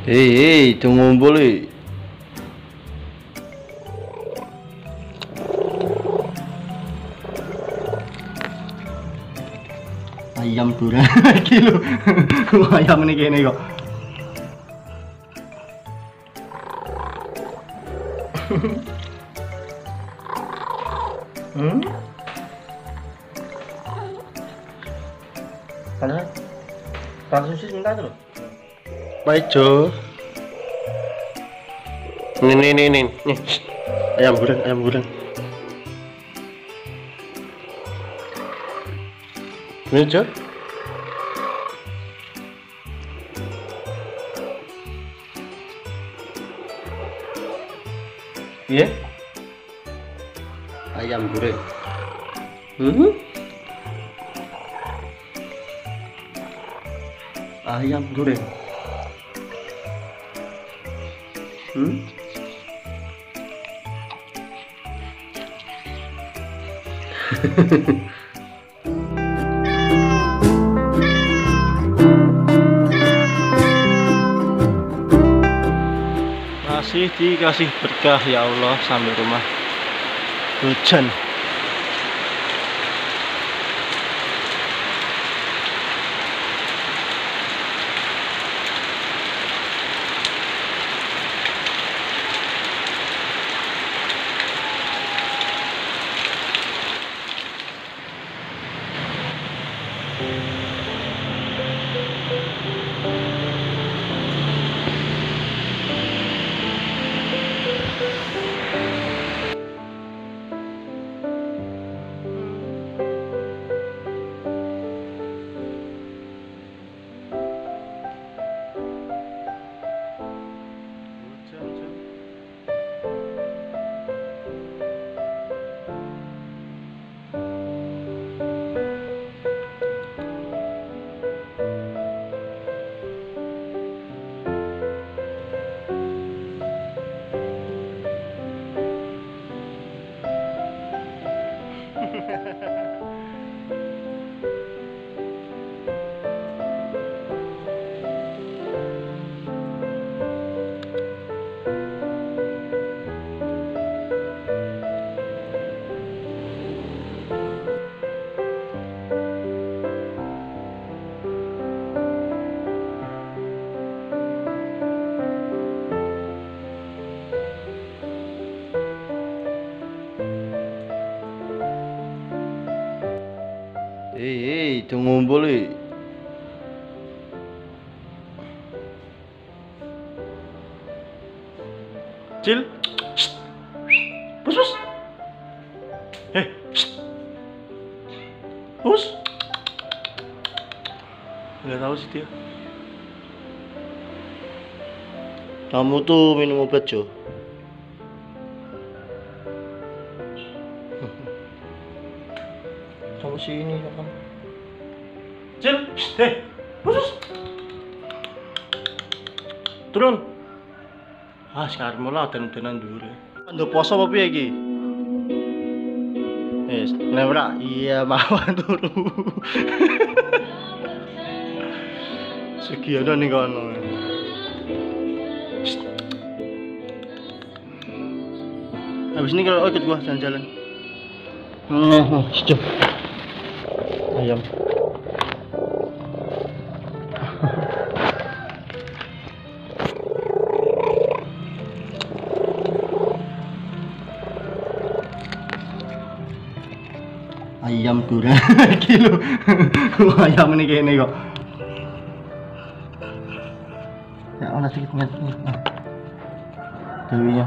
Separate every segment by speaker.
Speaker 1: Hei, tunggu boleh. Ayam durang iki lho. Ayam ini kene kok. Kalau sushi minta itu loh. Baik Jo. Nih. Ayam goreng. Ini Jo. Iya. Ayam goreng. Ayam goreng. Masih dikasih berkah ya Allah sampai rumah. Hujan. Hei, tunggu boleh. Cil. Pus. Hei. Pus. Nggak tahu sih dia. Kamu tuh minum obat Jo. Kamu sini ya kan. Cil, khusus. Turun. Sekarang mulai tenan dulu. Ando poso apa piye iki? Nebra, iya mawon turu. Sekian nih kono. Habis ini kalau ikut gua jalan-jalan. Stop. Ayam. Ayam durang iki lho. Ayam ini kene kok. Ya ana sedikit nih. Dewinya.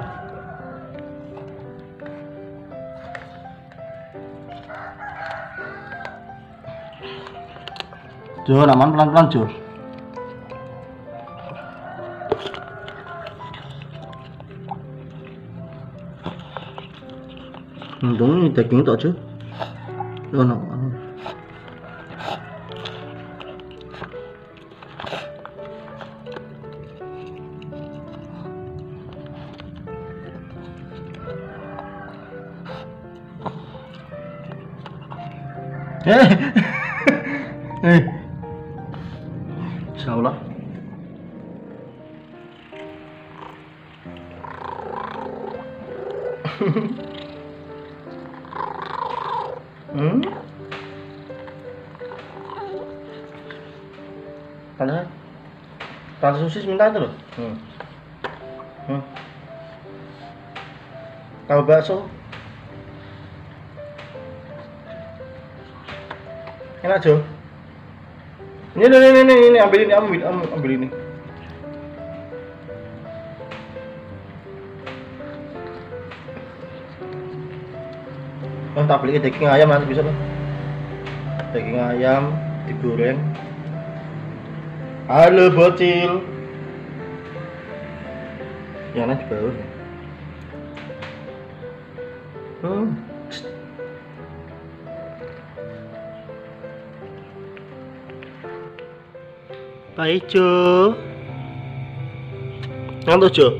Speaker 1: Jo, naman pelan-pelan Jo. Untung ini daging tok Jo. No. Insyaallah. Hmm? Ada? Rasa sosis minta itu loh. Kalau bakso enak Jo. Ini ambil ini, ambil ini. Oh, tak beli daging ayam nanti bisa loh. Daging ayam digoreng. Halo bocil. Yang lain di bawah. Baik Jo. Ngantuk Jo.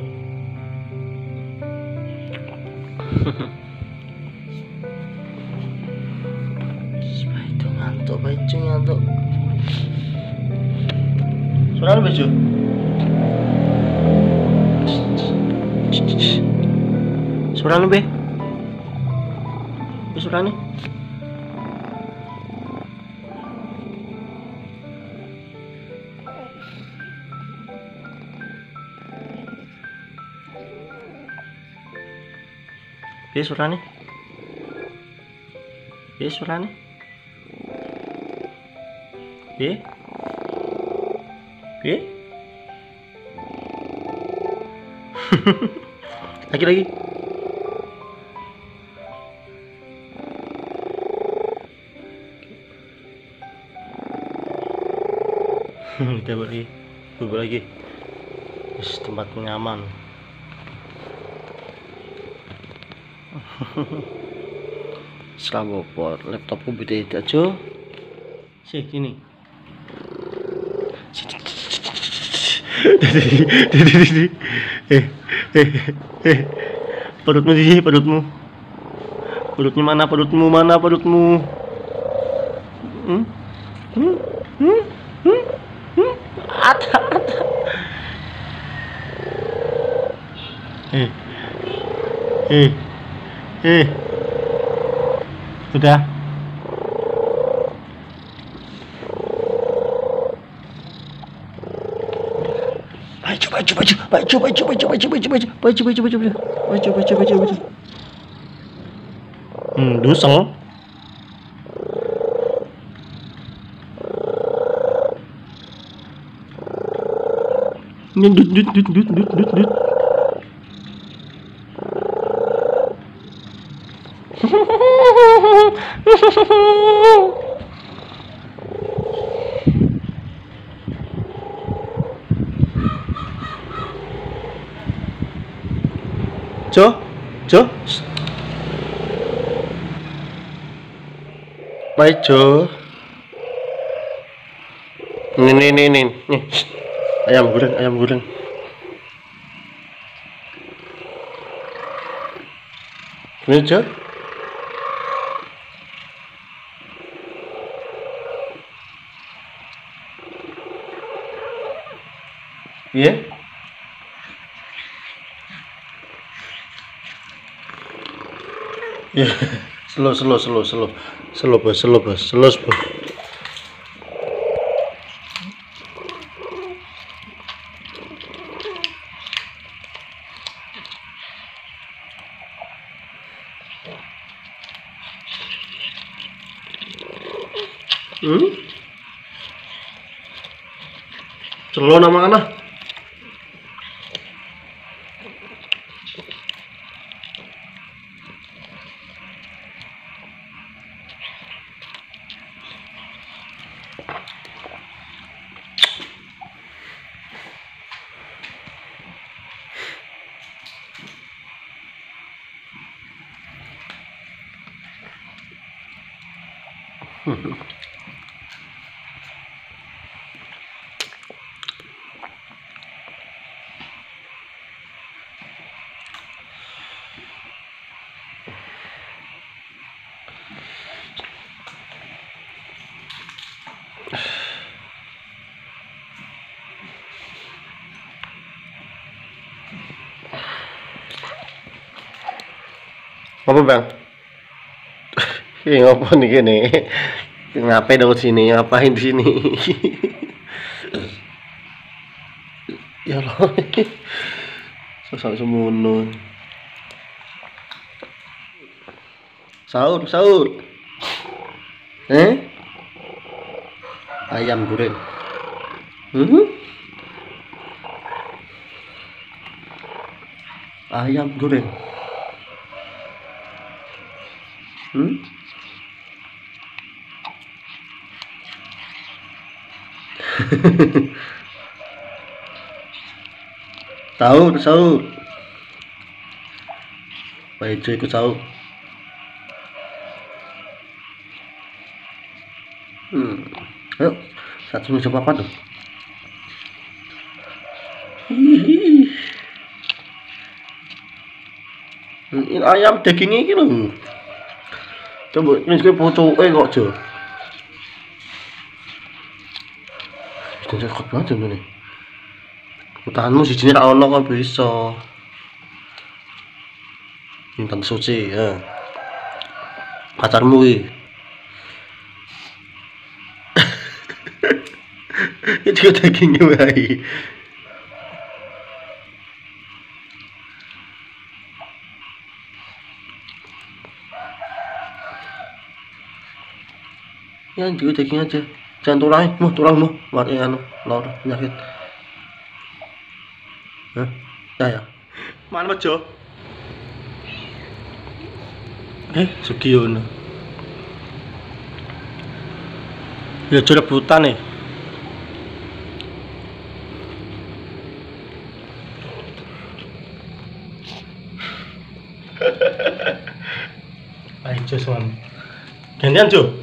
Speaker 1: Baik Jo ngantuk. Suara lu Jo. Suara lu be. Suara nih. Be suara nih. Be suara nih. Be. Be. Lagi. Coba lagi. Tempat nyaman. Selabopor laptopku beda aja. Sini. Perutmu di sini, perutmu. Perutnya mana perutmu? Ada. Sudah. Baju. Dusel. Dut. Jo. Baik Jo. Nih. Ayam goreng. Ini Jo. Iya. Ya, slow bos. Slow nama anak. Apa bang? Ini apa nih gini? Ngapain dong sini? Ngapain di sini? Ya Allah, sosok semono. Sahur, sahur. Ayam goreng. Ayam goreng. Sahur, sahur. Pak Ijo ikut sahur. Ayo, satu coba apa tuh? Ini ayam dagingnya ini loh. Coba ini juga foto kok Jo. Itu cekot banget ini. Utahanmu si jenis ono kan bisa. Intan suci ya. Pacarmu iki. Itu dagingnya wae. Ya juga daging aja. Jangan tulangmu, mati anu, lor penyakit. Ya. Mana Jo? Sekian. Ya Jo rebutan nih. Ayo Jo, gantian Jo.